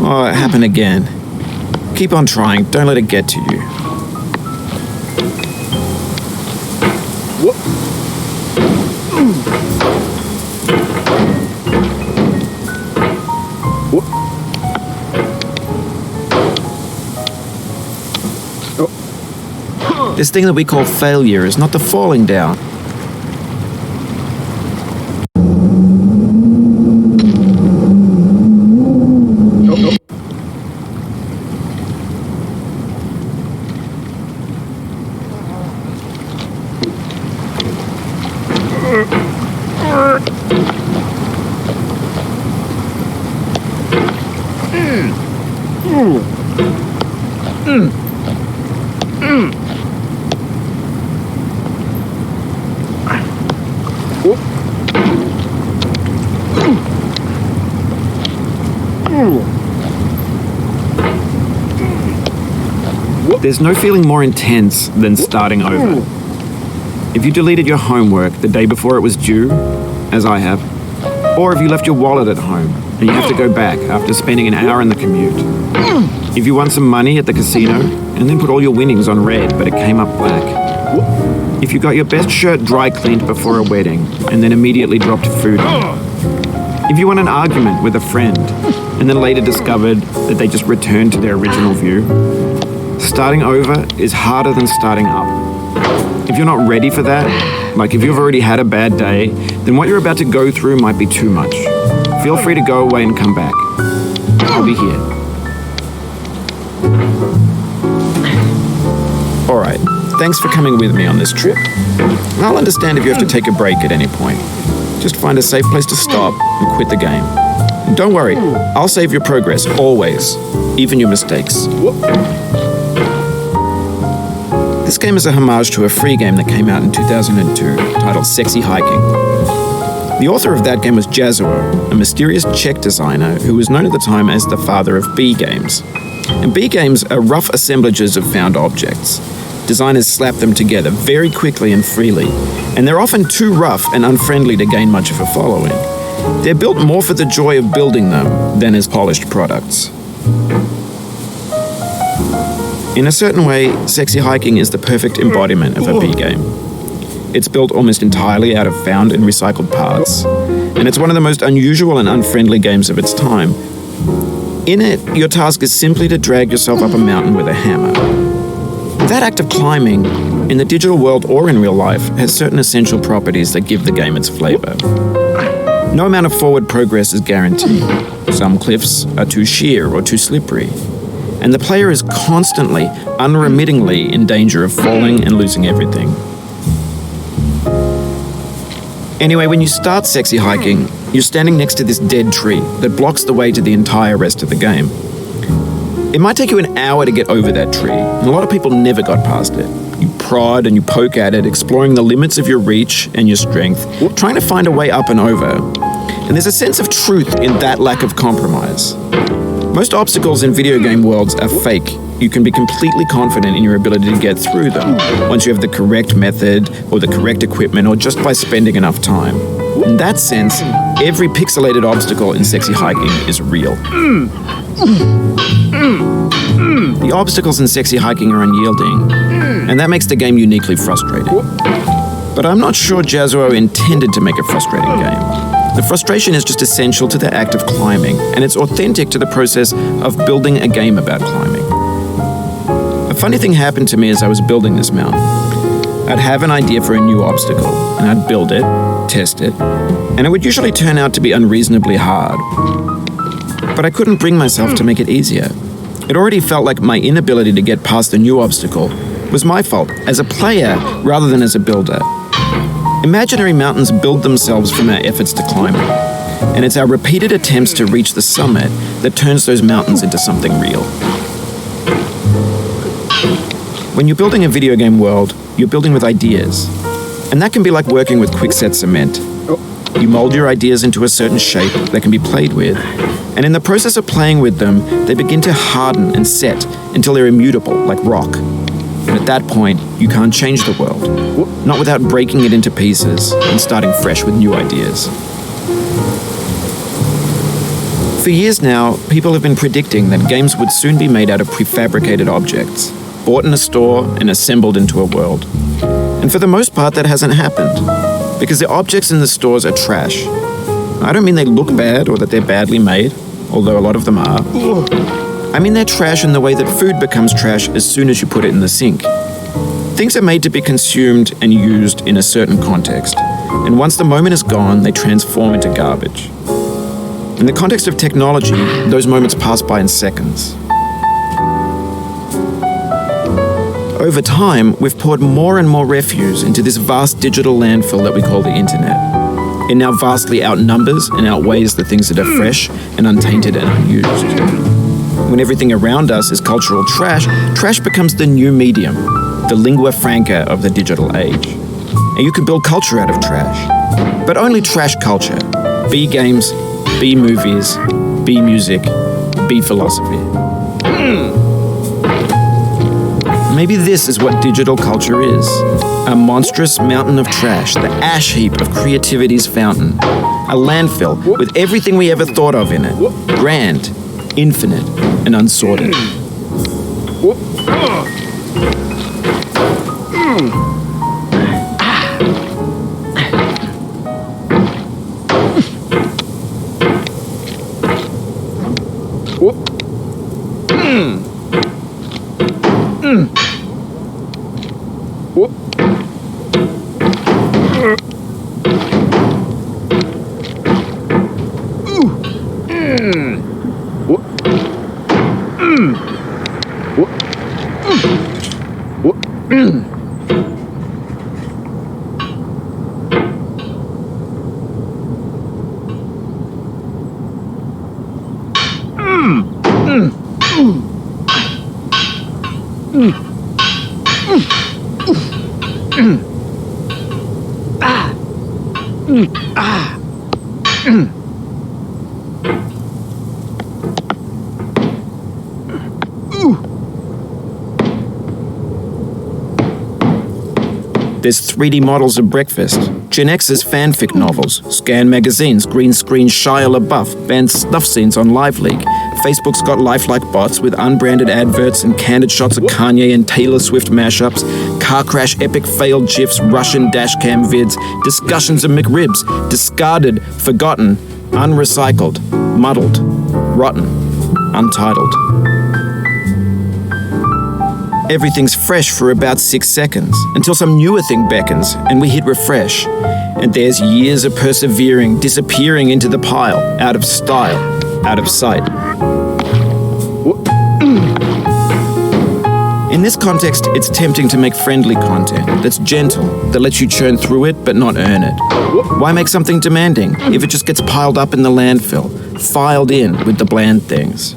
Oh, it happened again. Keep on trying, don't let it get to you. This thing that we call failure is not the falling down. There's no feeling more intense than starting over. If you deleted your homework the day before it was due, as I have, or if you left your wallet at home and you have to go back after spending an hour in the commute. If you won some money at the casino and then put all your winnings on red but it came up black. If you got your best shirt dry cleaned before a wedding and then immediately dropped food on it. If you won an argument with a friend and then later discovered that they just returned to their original view. Starting over is harder than starting up. If you're not ready for that, like if you've already had a bad day, then what you're about to go through might be too much. Feel free to go away and come back. I'll be here. Alright, thanks for coming with me on this trip. I'll understand if you have to take a break at any point. Just find a safe place to stop and quit the game. And don't worry, I'll save your progress, always, even your mistakes. This game is a homage to a free game that came out in 2002, titled Sexy Hiking. The author of that game was Jazuo, a mysterious Czech designer who was known at the time as the father of B games. And B games are rough assemblages of found objects. Designers slap them together very quickly and freely, and they're often too rough and unfriendly to gain much of a following. They're built more for the joy of building them than as polished products. In a certain way, Sexy Hiking is the perfect embodiment of a B game. It's built almost entirely out of found and recycled parts, and it's one of the most unusual and unfriendly games of its time. In it, your task is simply to drag yourself up a mountain with a hammer. That act of climbing, in the digital world or in real life, has certain essential properties that give the game its flavor. No amount of forward progress is guaranteed. Some cliffs are too sheer or too slippery. And the player is constantly, unremittingly in danger of falling and losing everything. Anyway, when you start Sexy Hiking, you're standing next to this dead tree that blocks the way to the entire rest of the game. It might take you an hour to get over that tree, and a lot of people never got past it. You prod and you poke at it, exploring the limits of your reach and your strength, trying to find a way up and over. And there's a sense of truth in that lack of compromise. Most obstacles in video game worlds are fake. You can be completely confident in your ability to get through them once you have the correct method or the correct equipment or just by spending enough time. In that sense, every pixelated obstacle in Sexy Hiking is real. The obstacles in Sexy Hiking are unyielding, and that makes the game uniquely frustrating. But I'm not sure Jazuo intended to make a frustrating game. The frustration is just essential to the act of climbing, and it's authentic to the process of building a game about climbing. A funny thing happened to me as I was building this mountain. I'd have an idea for a new obstacle, and I'd build it, test it, and it would usually turn out to be unreasonably hard. But I couldn't bring myself to make it easier. It already felt like my inability to get past the new obstacle was my fault as a player rather than as a builder. Imaginary mountains build themselves from our efforts to climb them, and it's our repeated attempts to reach the summit that turns those mountains into something real. When you're building a video game world, you're building with ideas, and that can be like working with quickset cement. You mold your ideas into a certain shape that can be played with, and in the process of playing with them, they begin to harden and set until they're immutable, like rock. And at that point, you can't change the world, not without breaking it into pieces and starting fresh with new ideas. For years now, people have been predicting that games would soon be made out of prefabricated objects, bought in a store and assembled into a world. And for the most part, that hasn't happened, because the objects in the stores are trash. I don't mean they look bad or that they're badly made, although a lot of them are. I mean they're trash in the way that food becomes trash as soon as you put it in the sink. Things are made to be consumed and used in a certain context, and once the moment is gone, they transform into garbage. In the context of technology, those moments pass by in seconds. Over time, we've poured more and more refuse into this vast digital landfill that we call the internet. It now vastly outnumbers and outweighs the things that are fresh and untainted and unused. When everything around us is cultural trash, trash becomes the new medium, the lingua franca of the digital age. And you can build culture out of trash. But only trash culture. Be games, be movies, be music, be philosophy. Maybe this is what digital culture is. A monstrous mountain of trash, the ash heap of creativity's fountain. A landfill with everything we ever thought of in it. Grand, infinite, and unsorted. There's 3D models of breakfast, Gen X's fanfic novels, scan magazines, green screen Shia LaBeouf, banned snuff scenes on LiveLeak. Facebook's got lifelike bots with unbranded adverts and candid shots of Kanye and Taylor Swift mashups, car crash epic failed GIFs, Russian dashcam vids, discussions of McRibs, discarded, forgotten, unrecycled, muddled, rotten, untitled. Everything's fresh for about 6 seconds, until some newer thing beckons, and we hit refresh. And there's years of persevering, disappearing into the pile, out of style, out of sight. In this context, it's tempting to make friendly content that's gentle, that lets you churn through it but not earn it. Why make something demanding if it just gets piled up in the landfill, filed in with the bland things?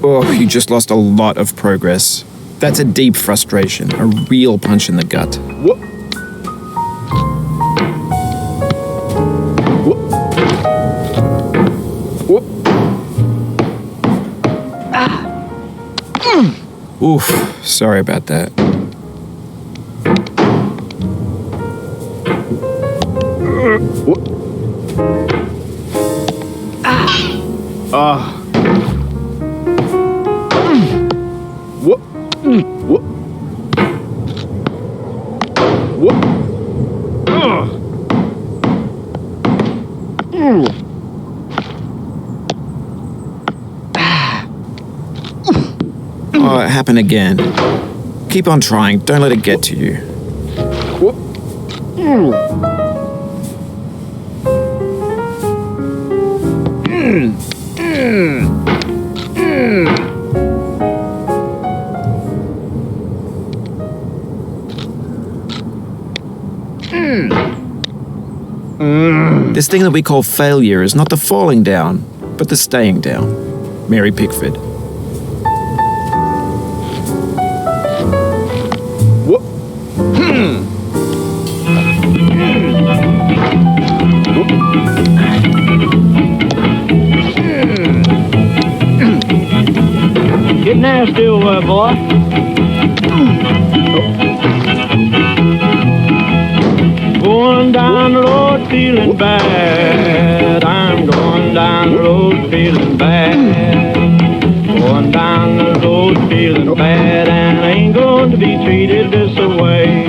Oh, you just lost a lot of progress. That's a deep frustration, a real punch in the gut. Oof, sorry about that. Oh, it happened again. Keep on trying, don't let it get to you. This thing that we call failure is not the falling down, but the staying down. Mary Pickford. Get nasty over there, boy. Going down the road feeling bad. I'm going down the road feeling bad. Going down the road feeling bad, and I ain't going to be treated this way.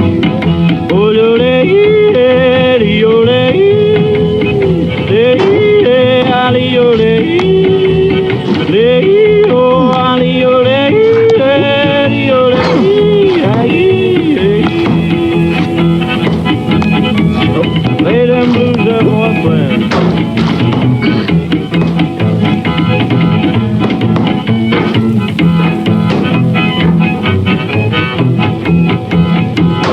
Oh, lay them blues up, boy, friend.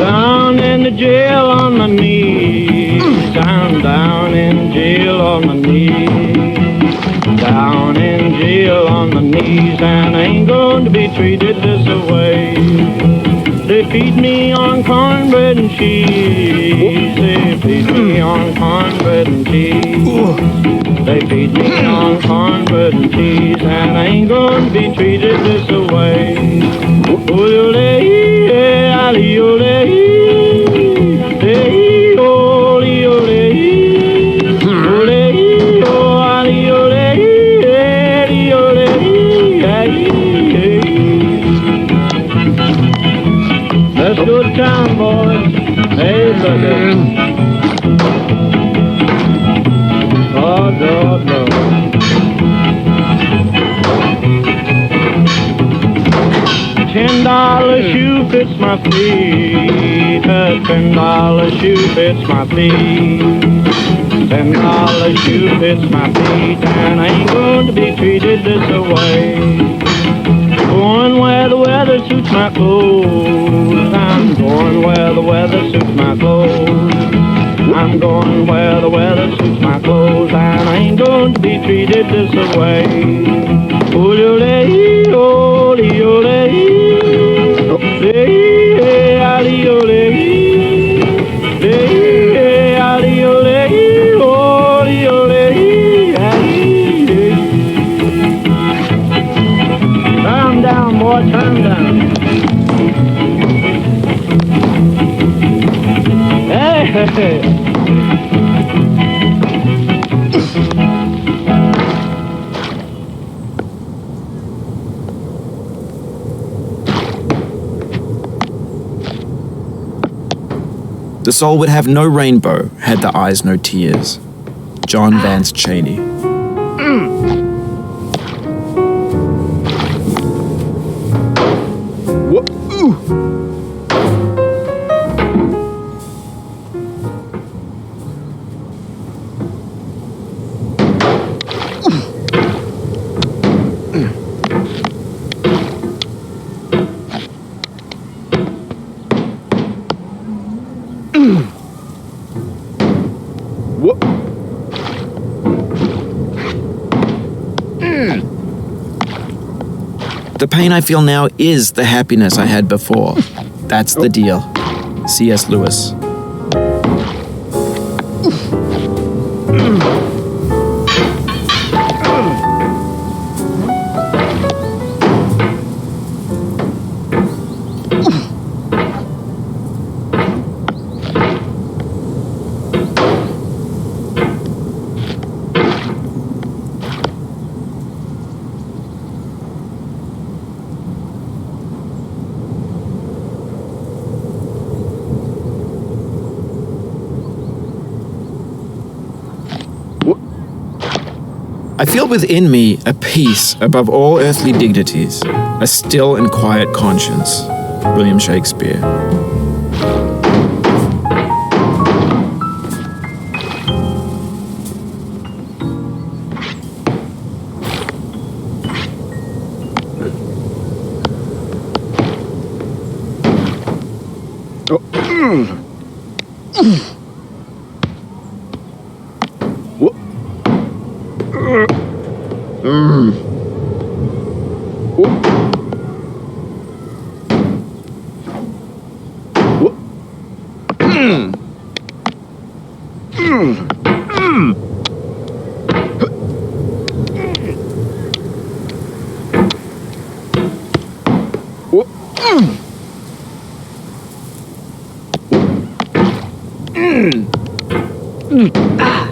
Down in the jail on my knees. I'm down in jail on my knees. Down in jail on my knees, and I ain't going to be treated this way. They feed me on cornbread and cheese. They feed me on cornbread and cheese. They feed me on cornbread and cheese, and I ain't going to be treated this way. Let's go to town, boys. Hey, brother. Oh, no, no. $10 shoe fits my feet. A $10 shoe fits my feet. $10 shoe fits my feet, and I ain't going to be treated this way. Going where the weather suits my clothes. I'm going where the weather suits my clothes. I'm going where the weather suits my clothes, and I ain't going to be treated this way. Calm down, boy, calm down. Hey. The soul would have no rainbow, had the eyes no tears. John Vance Cheney. The pain I feel now is the happiness I had before. That's the deal. C.S. Lewis. I feel within me a peace above all earthly dignities, a still and quiet conscience. William Shakespeare. Ah!